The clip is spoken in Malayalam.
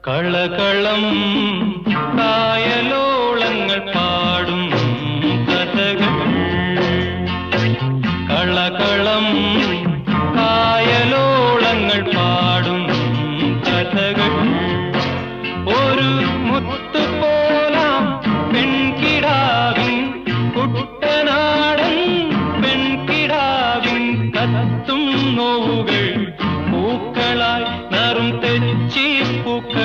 കളകളം കായലോളങ്ങൾ പാടും കഥകൾ. കളകളം കായലോളങ്ങൾ പാടും കഥകൾ. ഒരു മുത്തുപോലാം പെൺകിടാവിൻ കുട്ടനാടൻ പെൺകിടാവിൻ കത്തും നോവുകൾ പൂക്കളായി നറും തെച്ചി പൂക്കൾ